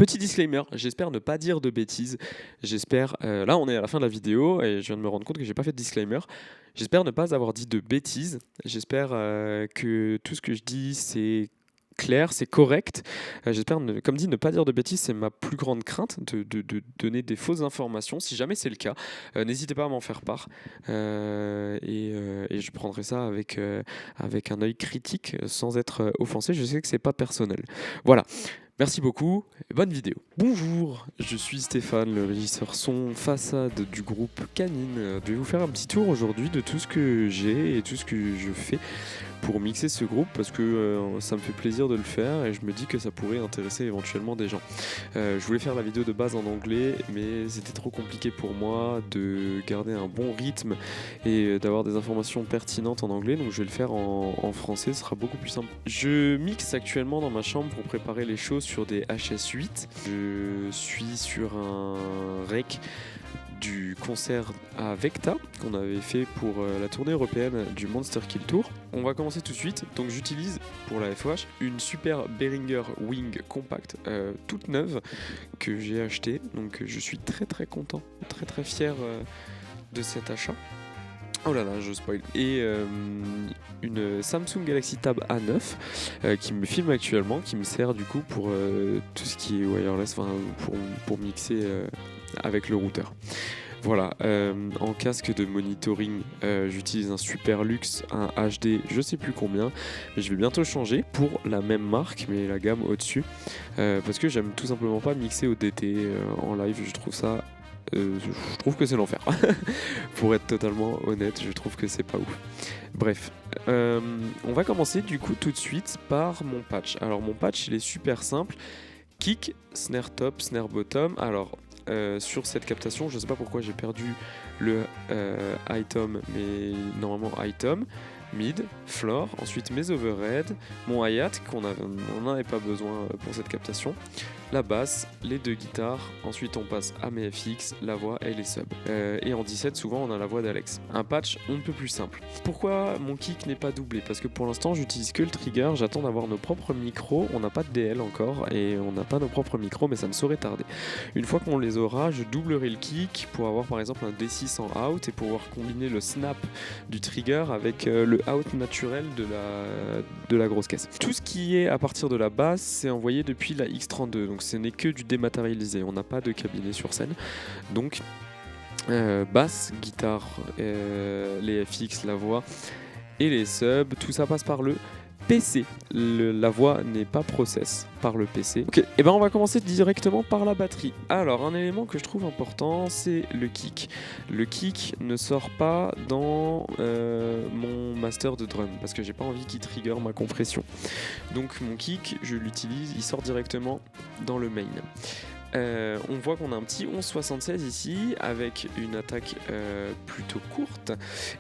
Petit disclaimer, j'espère ne pas dire de bêtises. J'espère. Là, on est à la fin de la vidéo et je viens de me rendre compte que j'ai pas fait de disclaimer. J'espère ne pas avoir dit de bêtises. J'espère que tout ce que je dis c'est clair, c'est correct. J'espère, comme dit, ne pas dire de bêtises, c'est ma plus grande crainte de donner des fausses informations. Si jamais c'est le cas, n'hésitez pas à m'en faire part. Et je prendrai ça avec un œil critique, sans être offensé. Je sais que c'est pas personnel. Voilà. Merci beaucoup et bonne vidéo. Bonjour, je suis Stéphane, le régisseur son façade du groupe Canine. Je vais vous faire un petit tour aujourd'hui de tout ce que j'ai et tout ce que je fais pour mixer ce groupe parce que ça me fait plaisir de le faire et je me dis que ça pourrait intéresser éventuellement des gens. Je voulais faire la vidéo de base en anglais mais c'était trop compliqué pour moi de garder un bon rythme et d'avoir des informations pertinentes en anglais, donc je vais le faire en français, ce sera beaucoup plus simple. Je mixe actuellement dans ma chambre pour préparer les choses sur des HS8. Je suis sur un rec du concert à Vecta qu'on avait fait pour la tournée européenne du Monster Kill Tour. On va commencer tout de suite. Donc j'utilise pour la FOH une super Behringer Wing Compact toute neuve que j'ai achetée. Donc je suis très content, très fier de cet achat. Oh là là, je spoil. Et une Samsung Galaxy Tab A9 qui me filme actuellement, qui me sert du coup pour tout ce qui est wireless, enfin pour mixer avec le routeur. Voilà, en casque de monitoring, j'utilise un Superlux, un HD, je sais plus combien, mais je vais bientôt changer pour la même marque, mais la gamme au-dessus, parce que j'aime tout simplement pas mixer au DT en live, je trouve que c'est l'enfer. Pour être totalement honnête, je trouve que c'est pas ouf. Bref, on va commencer du coup tout de suite par mon patch. Alors mon patch il est super simple, kick, snare top, snare bottom. Alors sur cette captation, je sais pas pourquoi j'ai perdu le high tom, mais normalement high tom, mid, floor, ensuite mes overhead, mon hi-hat qu'on n'en avait pas besoin pour cette captation, la basse, les deux guitares, ensuite on passe à mes FX, la voix et les subs. Et en 17 souvent on a la voix d'Alex. Un patch on ne peut plus simple. Pourquoi mon kick n'est pas doublé? Parce que pour l'instant j'utilise que le trigger, j'attends d'avoir nos propres micros, on n'a pas de DL encore et on n'a pas nos propres micros mais ça ne saurait tarder. Une fois qu'on les aura, je doublerai le kick pour avoir par exemple un D6 en out et pouvoir combiner le snap du trigger avec le out naturel de la grosse caisse. Tout ce qui est à partir de la basse c'est envoyé depuis la X32, donc ce n'est que du dématérialisé, on n'a pas de cabinet sur scène. Donc basse, guitare, les FX, la voix et les subs, tout ça passe par le PC. La voix n'est pas process par le PC. Ok, et ben on va commencer directement par la batterie. Alors un élément que je trouve important, c'est le kick. Le kick ne sort pas dans mon master de drum parce que j'ai pas envie qu'il trigger ma compression. Donc mon kick, je l'utilise, il sort directement dans le main. On voit qu'on a un petit 1176 ici avec une attaque plutôt courte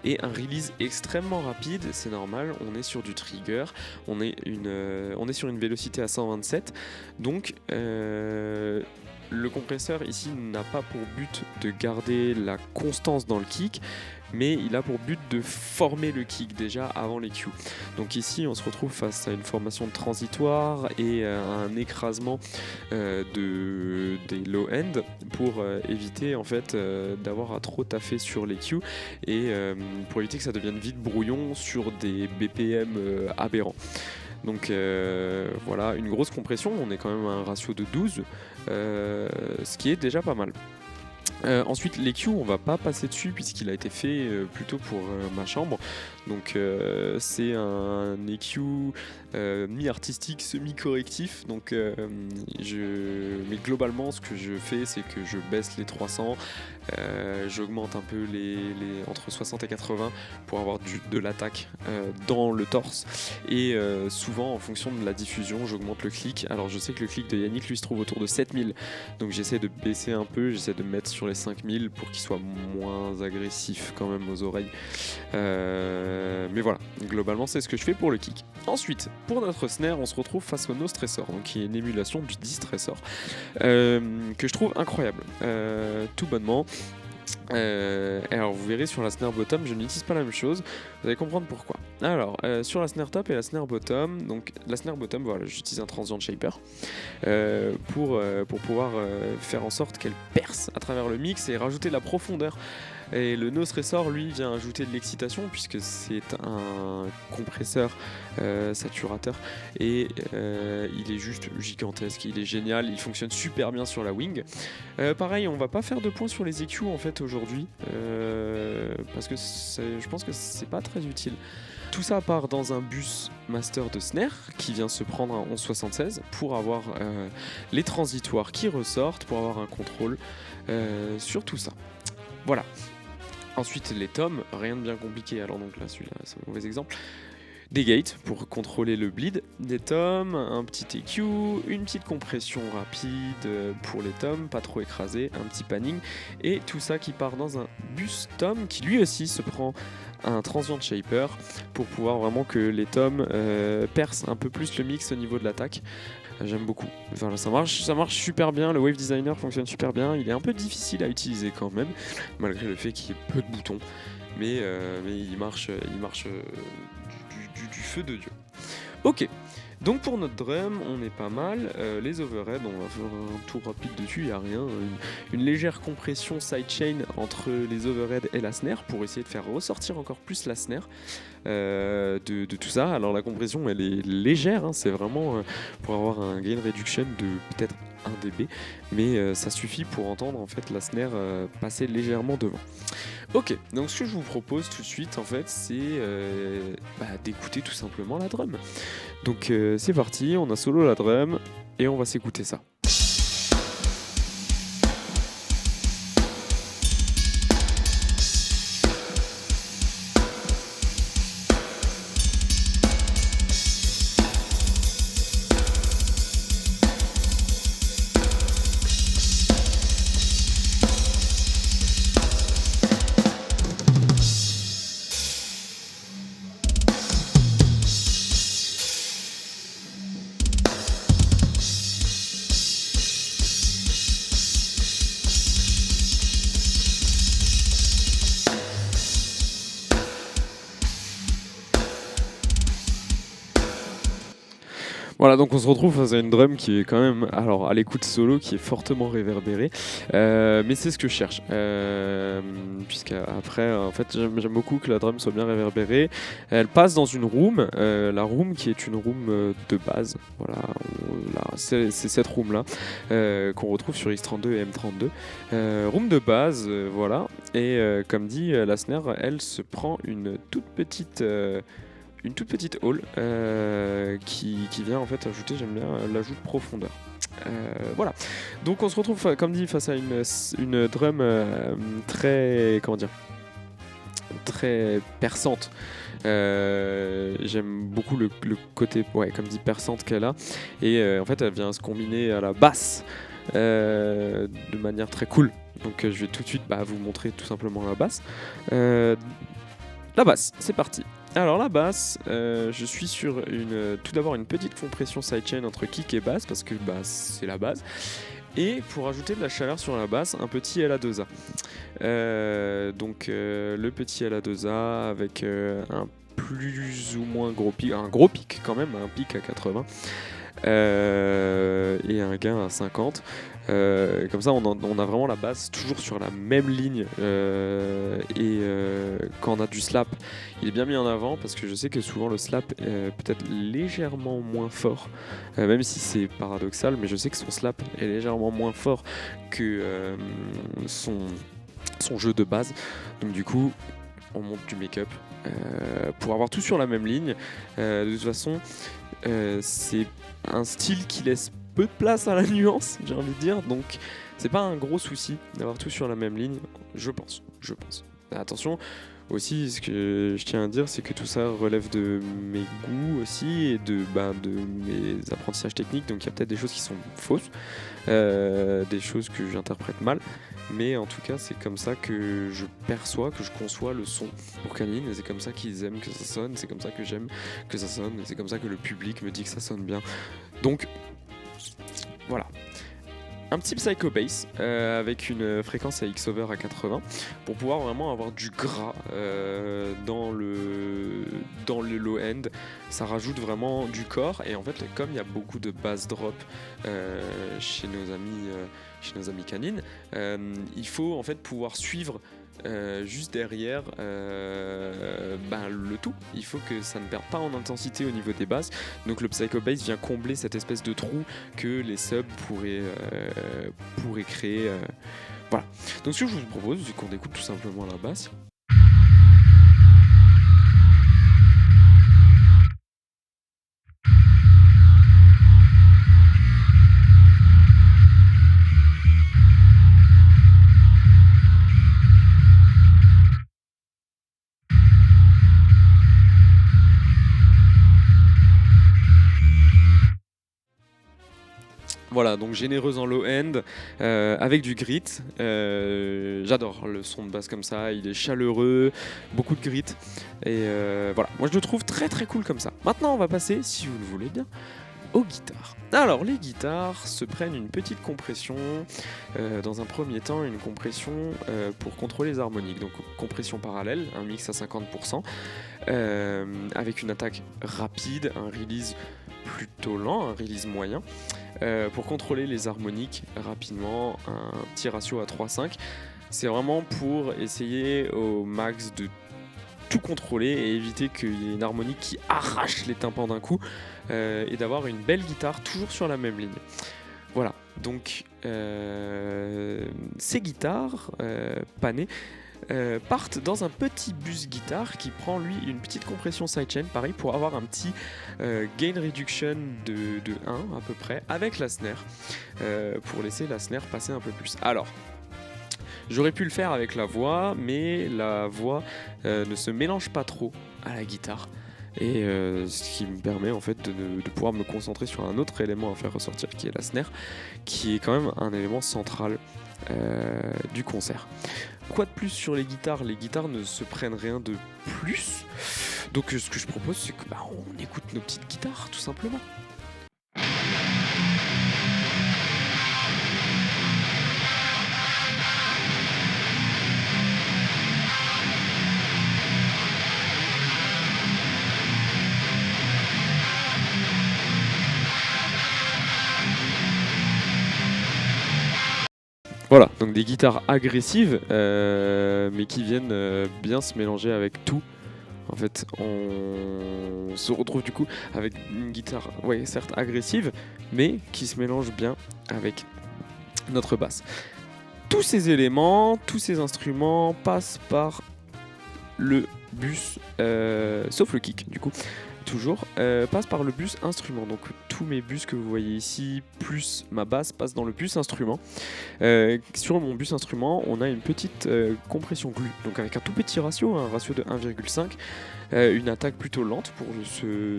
et un release extrêmement rapide, c'est normal, on est sur du trigger, on est sur une vélocité à 127, donc le compresseur ici n'a pas pour but de garder la constance dans le kick, mais il a pour but de former le kick déjà avant les cues. Donc ici on se retrouve face à une formation transitoire et à un écrasement des low end pour éviter en fait d'avoir à trop taffer sur les cues et pour éviter que ça devienne vite brouillon sur des BPM aberrants. Donc voilà, une grosse compression, on est quand même à un ratio de 12, ce qui est déjà pas mal. Ensuite l'EQ on va pas passer dessus puisqu'il a été fait plutôt pour ma chambre, donc c'est un EQ mi-artistique, semi-correctif, donc mais globalement ce que je fais c'est que je baisse les 300, j'augmente un peu les entre 60 et 80 pour avoir de l'attaque dans le torse et souvent en fonction de la diffusion j'augmente le clic. Alors je sais que le clic de Yannick lui se trouve autour de 7000, donc j'essaie de baisser un peu, j'essaie de mettre sur les 5000 pour qu'il soit moins agressif quand même aux oreilles, mais voilà, globalement c'est ce que je fais pour le kick. Ensuite pour notre snare on se retrouve face au No Stressor, donc qui est une émulation du Distressor que je trouve incroyable, tout bonnement. Alors vous verrez sur la snare bottom, je n'utilise pas la même chose, vous allez comprendre pourquoi. Alors sur la snare top et la snare bottom, donc la snare bottom, voilà, j'utilise un transient shaper pour pouvoir faire en sorte qu'elle perce à travers le mix et rajouter de la profondeur. Et le nose ressort, lui, vient ajouter de l'excitation puisque c'est un compresseur saturateur et il est juste gigantesque, il est génial, il fonctionne super bien sur la wing. Pareil, on va pas faire de points sur les EQ en fait aujourd'hui parce que je pense que c'est pas très utile. Tout ça part dans un bus master de snare qui vient se prendre un 1176 pour avoir les transitoires qui ressortent, pour avoir un contrôle sur tout ça. Voilà. Ensuite les toms, rien de bien compliqué, alors donc là celui-là c'est un mauvais exemple. Des gates pour contrôler le bleed, des toms, un petit EQ, une petite compression rapide pour les toms, pas trop écrasé, un petit panning, et tout ça qui part dans un bus tom qui lui aussi se prend un transient shaper pour pouvoir vraiment que les toms percent un peu plus le mix au niveau de l'attaque. J'aime beaucoup. Enfin, ça marche super bien. Le Wave Designer fonctionne super bien. Il est un peu difficile à utiliser quand même, malgré le fait qu'il y ait peu de boutons. Mais il marche du feu de Dieu. Ok. Donc pour notre drum, on est pas mal. Les overheads, on va faire un tour rapide dessus, il n'y a rien. Une légère compression sidechain entre les overheads et la snare pour essayer de faire ressortir encore plus la snare de tout ça. Alors la compression, elle est légère, hein, c'est vraiment pour avoir un gain reduction de peut-être 1 dB, mais ça suffit pour entendre en fait la snare passer légèrement devant. Ok, donc ce que je vous propose tout de suite en fait, c'est d'écouter tout simplement la drum. Donc c'est parti, on a solo la drum et on va s'écouter ça. Voilà, donc on se retrouve face à une drum qui est quand même, alors à l'écoute solo, qui est fortement réverbérée, mais c'est ce que je cherche, puisqu'après, en fait, j'aime beaucoup que la drum soit bien réverbérée. Elle passe dans une room, la room qui est une room de base, voilà, c'est cette room-là qu'on retrouve sur X32 et M32. Room de base, voilà, et comme dit, la snare, elle se prend une toute petite hall qui vient en fait ajouter, j'aime bien l'ajout de profondeur. Voilà, donc on se retrouve comme dit face à une drum très, comment dire, très perçante. J'aime beaucoup le côté, ouais, comme dit, perçante qu'elle a, et en fait elle vient se combiner à la basse de manière très cool. Donc je vais tout de suite vous montrer tout simplement la basse. La basse, c'est parti. Alors la basse, je suis sur tout d'abord une petite compression sidechain entre kick et basse parce que c'est la base. Et pour ajouter de la chaleur sur la basse, un petit LA2A. Donc le petit LA2A avec un plus ou moins gros pic, un gros pic quand même, un pic à 80 et un gain à 50. Comme ça on a vraiment la basse toujours sur la même ligne quand on a du slap, il est bien mis en avant parce que je sais que souvent le slap est peut-être légèrement moins fort, même si c'est paradoxal, mais je sais que son slap est légèrement moins fort que son jeu de base. Donc du coup on monte du make-up pour avoir tout sur la même ligne. De toute façon c'est un style qui laisse peu de place à la nuance, j'ai envie de dire, donc c'est pas un gros souci d'avoir tout sur la même ligne, je pense. Attention, aussi, ce que je tiens à dire, c'est que tout ça relève de mes goûts aussi et de mes apprentissages techniques, donc il y a peut-être des choses qui sont fausses, des choses que j'interprète mal, mais en tout cas c'est comme ça que je perçois, que je conçois le son pour Canine, et c'est comme ça qu'ils aiment que ça sonne, c'est comme ça que j'aime que ça sonne, et c'est comme ça que le public me dit que ça sonne bien. Donc voilà. un petit psycho bass avec une fréquence à X over à 80 pour pouvoir vraiment avoir du gras dans le low end. Ça rajoute vraiment du corps, et en fait comme il y a beaucoup de bass drop chez nos amis canines, il faut en fait pouvoir suivre juste derrière le tout. Il faut que ça ne perde pas en intensité au niveau des basses. Donc le Psycho Bass vient combler cette espèce de trou que les subs pourraient créer. Voilà. Donc ce que je vous propose, c'est qu'on écoute tout simplement la basse. Voilà, donc généreuse en low end, avec du grit. J'adore le son de basse comme ça, il est chaleureux, beaucoup de grit. Et voilà, moi je le trouve très très cool comme ça. Maintenant on va passer, si vous le voulez bien, aux guitares. Alors les guitares se prennent une petite compression, dans un premier temps une compression pour contrôler les harmoniques, donc compression parallèle, un mix à 50%, avec une attaque rapide, un release plutôt lent, un release moyen, pour contrôler les harmoniques rapidement, un petit ratio à 3,5. C'est vraiment pour essayer au max de tout contrôler et éviter qu'il y ait une harmonique qui arrache les tympans d'un coup, et d'avoir une belle guitare toujours sur la même ligne. Voilà, donc ces guitares panées partent dans un petit bus guitare qui prend lui une petite compression sidechain, pareil, pour avoir un petit gain reduction de 1 à peu près avec la snare, pour laisser la snare passer un peu plus. Alors j'aurais pu le faire avec la voix, mais la voix ne se mélange pas trop à la guitare, et ce qui me permet en fait de pouvoir me concentrer sur un autre élément à faire ressortir, qui est la snare, qui est quand même un élément central du concert. Quoi de plus sur les guitares ne se prennent rien de plus. Donc ce que je propose, c'est que on écoute nos petites guitares tout simplement. Voilà, donc des guitares agressives, mais qui viennent bien se mélanger avec tout. En fait, on se retrouve du coup avec une guitare, ouais, certes agressive, mais qui se mélange bien avec notre basse. Tous ces éléments, tous ces instruments passent par le bus, sauf le kick du coup, toujours, passe par le bus instrument. Donc tous mes bus que vous voyez ici, plus ma basse, passent dans le bus instrument. Sur mon bus instrument, on a une petite compression glue, donc avec un tout petit ratio, un ratio de 1,5, une attaque plutôt lente pour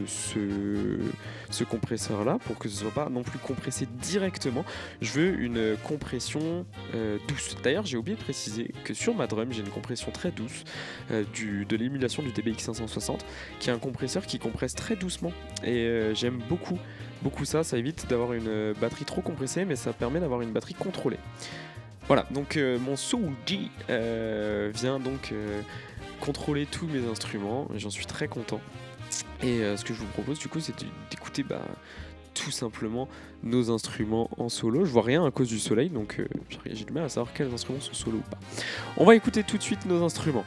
ce compresseur là, pour que ce soit pas non plus compressé directement. Je veux une compression douce. D'ailleurs, j'ai oublié de préciser que sur ma drum, j'ai une compression très douce de l'émulation du DBX 560, qui est un compresseur qui compresse très doucement, et j'aime beaucoup ça. Ça évite d'avoir une batterie trop compressée, mais ça permet d'avoir une batterie contrôlée. Voilà, donc mon Soul G vient donc contrôler tous mes instruments, j'en suis très content. Et ce que je vous propose du coup, c'est d'écouter tout simplement nos instruments en solo. Je vois rien à cause du soleil, donc j'ai du mal à savoir quels instruments sont solo ou pas. On va écouter tout de suite nos instruments.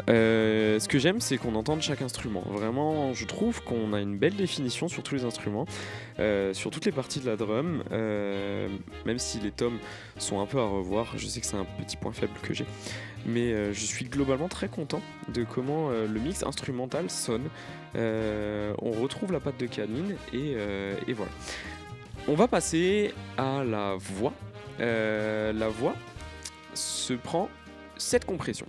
Ce que j'aime, c'est qu'on entende chaque instrument. Vraiment, je trouve qu'on a une belle définition sur tous les instruments, sur toutes les parties de la drum, même si les tomes sont un peu à revoir. Je sais que c'est un petit point faible que j'ai, mais je suis globalement très content de comment le mix instrumental sonne. On retrouve la patte de Canine et voilà. On va passer à la voix. La voix se prend cette compression.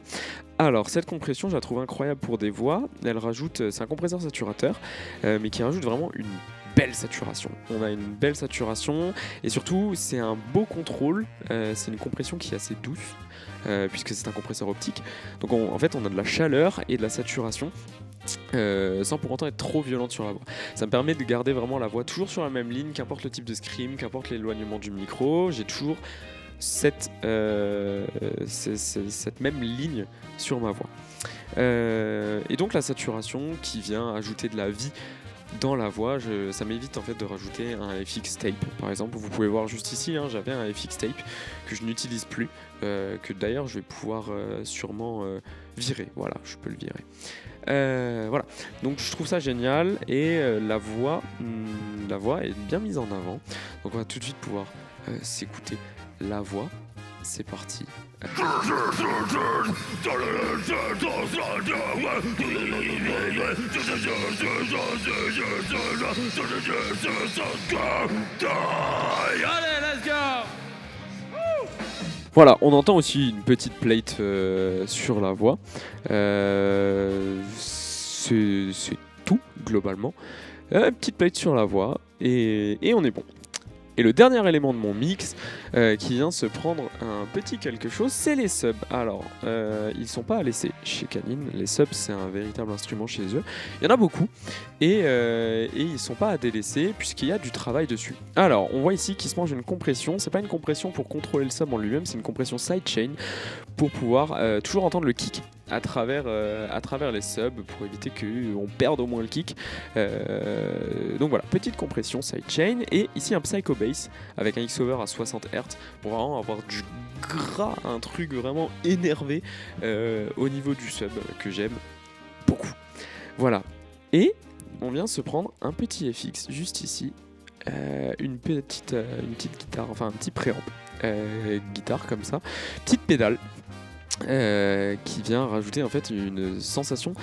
Alors, cette compression, je la trouve incroyable pour des voix. Elle rajoute, c'est un compresseur saturateur, mais qui rajoute vraiment une belle saturation. On a une belle saturation et surtout, c'est un beau contrôle. C'est une compression qui est assez douce, puisque c'est un compresseur optique. Donc, en fait, on a de la chaleur et de la saturation. Sans pour autant être trop violente sur la voix. Ça me permet de garder vraiment la voix toujours sur la même ligne, qu'importe le type de scream, qu'importe l'éloignement du micro, j'ai toujours cette même ligne sur ma voix. Et donc la saturation qui vient ajouter de la vie dans la voix, ça m'évite en fait de rajouter un FX tape par exemple. Vous pouvez voir juste ici, j'avais un FX tape que je n'utilise plus, que d'ailleurs je vais pouvoir sûrement virer. Voilà, je peux le virer. Voilà, donc je trouve ça génial et la voix est bien mise en avant. Donc on va tout de suite pouvoir s'écouter la voix. C'est parti. Allez, let's go! Voilà, on entend aussi une petite plate sur la voix. C'est tout, globalement. Petite plate sur la voix et on est bon. Et le dernier élément de mon mix qui vient se prendre un petit quelque chose, c'est les subs. Alors, ils sont pas à laisser chez Canine. Les subs, c'est un véritable instrument chez eux. Il y en a beaucoup et ils sont pas à délaisser puisqu'il y a du travail dessus. Alors, on voit ici qu'il se mange une compression. C'est pas une compression pour contrôler le sub en lui-même, c'est une compression sidechain pour pouvoir toujours entendre le kick à travers les subs pour éviter qu'on perde au moins le kick. Donc voilà, petite compression sidechain et ici un Psycho Bass avec un X-Over à 60 Hz pour vraiment avoir du gras, un truc vraiment énervé au niveau du sub que j'aime beaucoup. Voilà, et on vient se prendre un petit FX juste ici, une petite guitare, enfin un petit préamp guitare comme ça, petite pédale. Qui vient rajouter en fait une sensation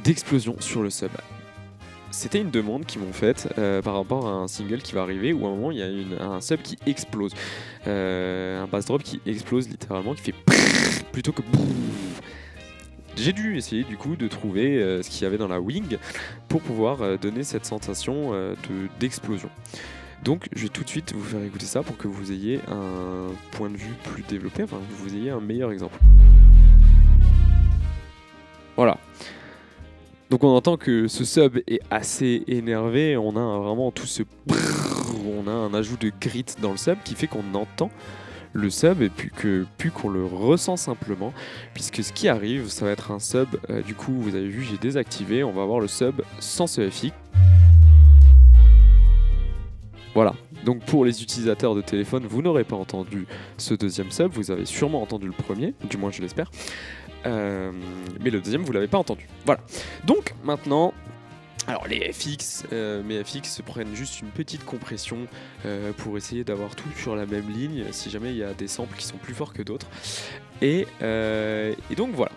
d'explosion sur le sub. C'était une demande qu'ils m'ont faite par rapport à un single qui va arriver où à un moment il y a un sub qui explose, un bass drop qui explose littéralement, qui fait plutôt que. J'ai dû essayer du coup de trouver ce qu'il y avait dans la wing pour pouvoir donner cette sensation d'explosion. Donc je vais tout de suite vous faire écouter ça pour que vous ayez un point de vue plus développé, enfin que vous ayez un meilleur exemple. Voilà. Donc on entend que ce sub est assez énervé, on a vraiment tout ce on a un ajout de grit dans le sub qui fait qu'on entend le sub et puis qu'on le ressent simplement, puisque ce qui arrive ça va être un sub, du coup vous avez vu j'ai désactivé, on va avoir le sub sans ce FX. Voilà, donc pour les utilisateurs de téléphone, vous n'aurez pas entendu ce deuxième sub, vous avez sûrement entendu le premier, du moins je l'espère, mais le deuxième vous l'avez pas entendu. Voilà, donc maintenant, alors les FX, mes FX se prennent juste une petite compression pour essayer d'avoir tout sur la même ligne, si jamais il y a des samples qui sont plus forts que d'autres, et donc voilà,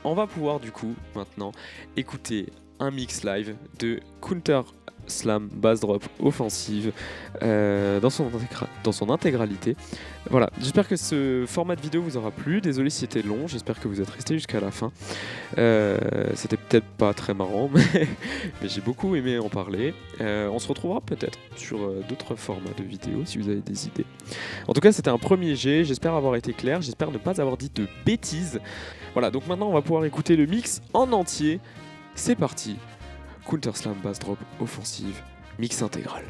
on va pouvoir du coup maintenant écouter un mix live de Counter Slam Bass Drop Offensive dans son intégralité. Voilà, j'espère que ce format de vidéo vous aura plu. Désolé si c'était long, j'espère que vous êtes restés jusqu'à la fin. C'était peut-être pas très marrant, mais j'ai beaucoup aimé en parler. On se retrouvera peut-être sur d'autres formats de vidéos si vous avez des idées. En tout cas, c'était un premier jet, j'espère avoir été clair, j'espère ne pas avoir dit de bêtises. Voilà, donc maintenant on va pouvoir écouter le mix en entier. C'est parti, Counter Slam Bass Drop Offensive, mix intégral.